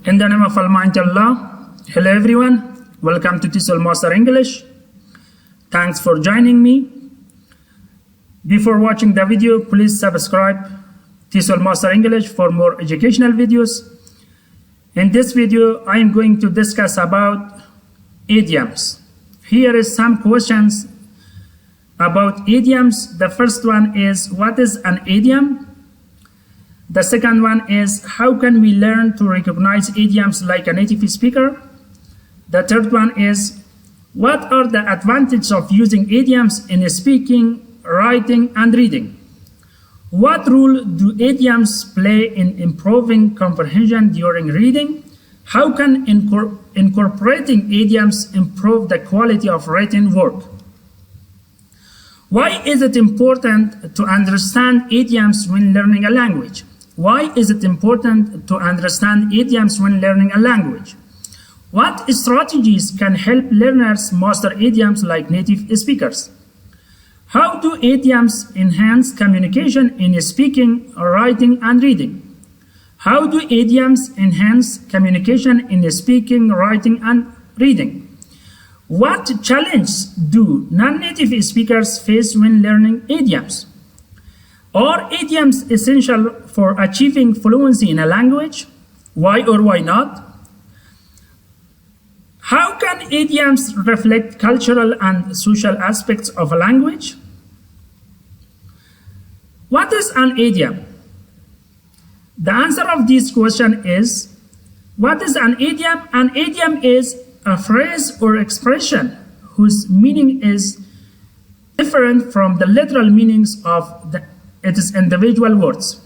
In the name of Almighty Allah, hello everyone, welcome to TESOL Master English. Thanks for joining me. Before watching the video, please subscribe TESOL Master English for more educational videos. In this video, I am going to discuss about idioms. Here is some questions about idioms. The first one is, what is an idiom? The second one is, how can we learn to recognize idioms like a native speaker? The third one is, what are the advantages of using idioms in speaking, writing, and reading? What role do idioms play in improving comprehension during reading? How can incorporating idioms improve the quality of written work? Why is it important to understand idioms when learning a language? Why is it important to understand idioms when learning a language? What strategies can help learners master idioms like native speakers? How do idioms enhance communication in speaking, writing, and reading? How do idioms enhance communication in speaking, writing, and reading? What challenges do non-native speakers face when learning idioms? Are idioms essential for achieving fluency in a language? Why or why not? How can idioms reflect cultural and social aspects of a language? What is an idiom? The answer of this question is, what is an idiom? An idiom is a phrase or expression whose meaning is different from the literal meanings of its individual words.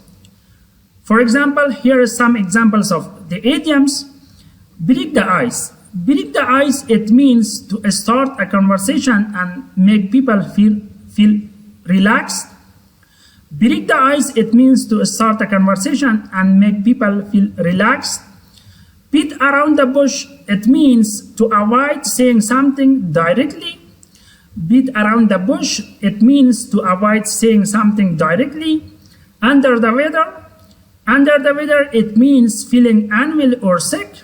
For example, here are some examples of the idioms. Break the ice. Break the ice, it means to start a conversation and make people feel relaxed. Break the ice, it means to start a conversation and make people feel relaxed. Beat around the bush, it means to avoid saying something directly. Beat around the bush, it means to avoid saying something directly. Under the weather, it means feeling unwell or sick.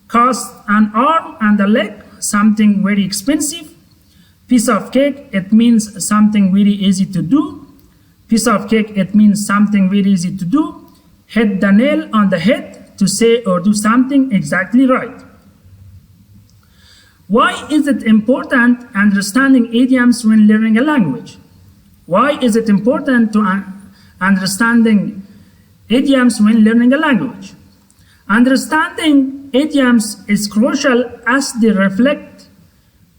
Cost an arm and a leg, something very expensive. Piece of cake, it means something very easy to do. Piece of cake, it means something very easy to do. Hit the nail on the head, to say or do something exactly right. Why is it important understanding idioms when learning a language? Why is it important to understanding idioms when learning a language? Understanding idioms is crucial as they reflect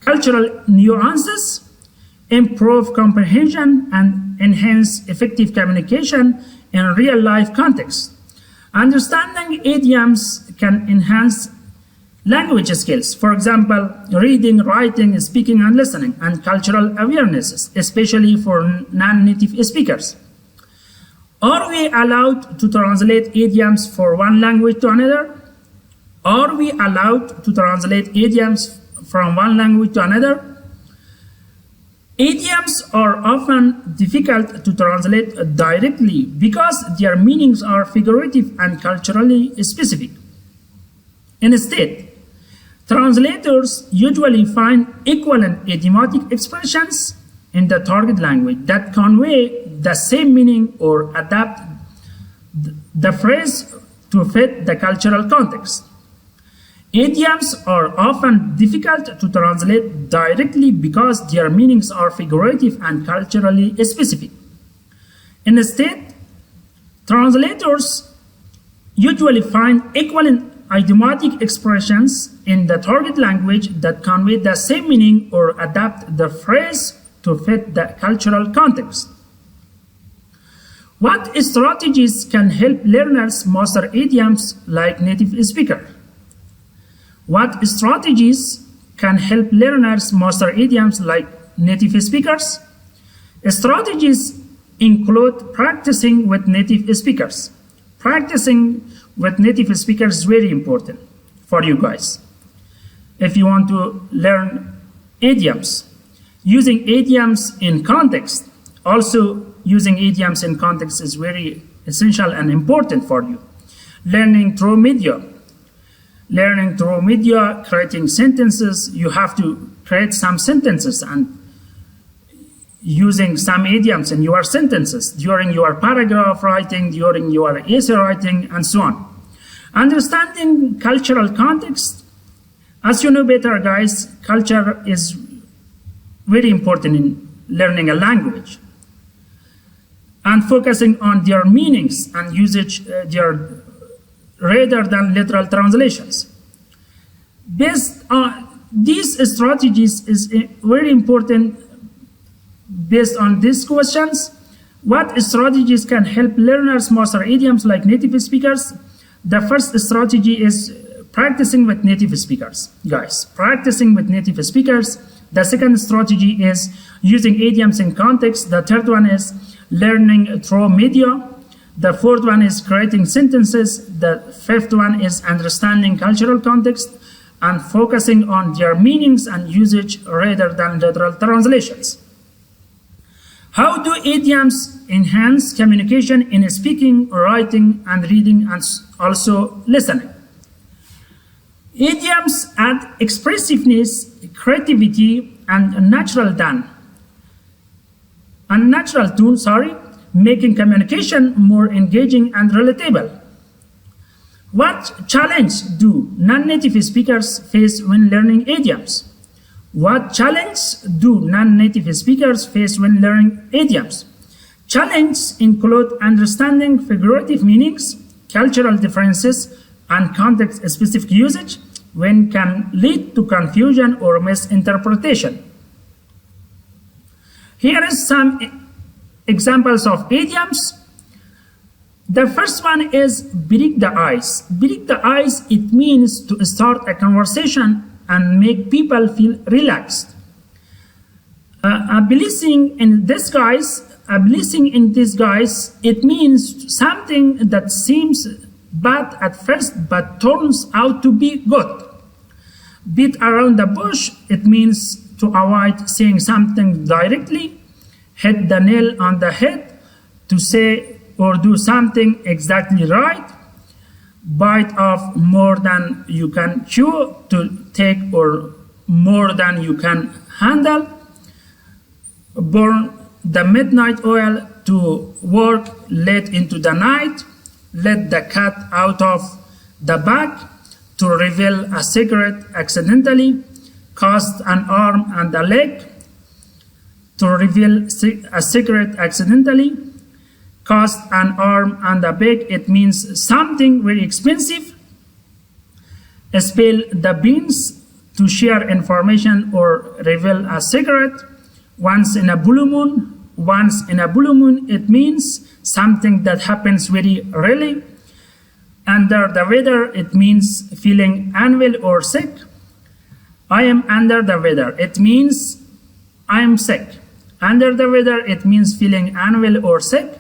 cultural nuances, improve comprehension, and enhance effective communication in real-life context. Understanding idioms can enhance language skills, for example, reading, writing, speaking, and listening, and cultural awarenesses, especially for non-native speakers. Are we allowed to translate idioms from one language to another? Are we allowed to translate idioms from one language to another? Idioms are often difficult to translate directly because their meanings are figurative and culturally specific. Instead, translators usually find equivalent idiomatic expressions in the target language that convey the same meaning or adapt the phrase to fit the cultural context. Idioms are often difficult to translate directly because their meanings are figurative and culturally specific. Instead, translators usually find equivalent idiomatic expressions in the target language that convey the same meaning or adapt the phrase to fit the cultural context. What strategies can help learners master idioms like native speakers? What strategies can help learners master idioms like native speakers? Strategies include practicing with native speakers. Practicing with native speakers is very important for you guys. If you want to learn idioms, using idioms in context, also using idioms in context is very essential and important for you. Learning through media. learning through media, creating sentences. You have to create some sentences and using some idioms in your sentences during your paragraph writing, during your essay writing, and so on. Understanding cultural context. As you know better, guys, culture is very important in learning a language. And focusing on their meanings and usage rather than literal translations. Based on these strategies is very important. Based on these questions, what strategies can help learners master idioms like native speakers? The first strategy is practicing with native speakers, guys. Practicing with native speakers. The second strategy is using idioms in context. The third one is learning through media. The fourth one is creating sentences. The fifth one is understanding cultural context and focusing on their meanings and usage rather than literal translations. How do idioms enhance communication in speaking, writing, and reading, and also listening? Idioms add expressiveness, creativity, and natural tone, making communication more engaging and relatable. What challenge do non-native speakers face when learning idioms? What challenge do non-native speakers face when learning idioms? Challenges include understanding figurative meanings, cultural differences, and context-specific usage, when can lead to confusion or misinterpretation. Here is some examples of idioms. The first one is break the ice. Break the ice, it means to start a conversation and make people feel relaxed. A blessing in disguise, it means something that seems bad at first but turns out to be good. Beat around the bush, it means to avoid saying something directly. Hit the nail on the head, to say or do something exactly right. Bite off more than you can chew, to take or more than you can handle. Burn the midnight oil, to work late into the night. Let the cat out of the bag, to reveal a secret accidentally. Cast an arm and a leg, to reveal a secret accidentally. Cost an arm and a leg, it means something very expensive. Spill the beans, to share information or reveal a secret. Once in a blue moon, it means something that happens very rarely. Under the weather, it means feeling unwell or sick. I am under the weather, it means I am sick. Under the weather, it means feeling unwell or sick.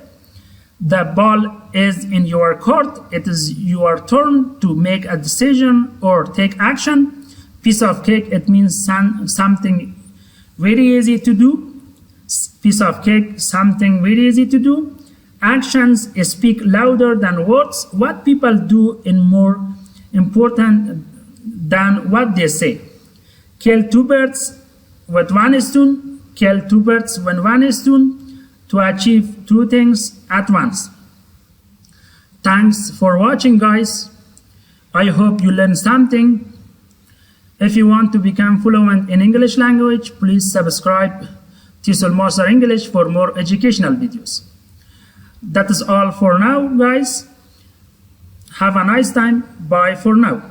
The ball is in your court. It is your turn to make a decision or take action. Piece of cake, it means something very easy to do. Piece of cake, something very easy to do. Actions speak louder than words. What people do is more important than what they say. Kill two birds with one stone. Kill two birds with one stone, to achieve two things at once. Thanks for watching, guys. I hope you learned something. If you want to become fluent in English language, please subscribe TESOL Master English for more educational videos. That is all for now, guys. Have a nice time. Bye for now.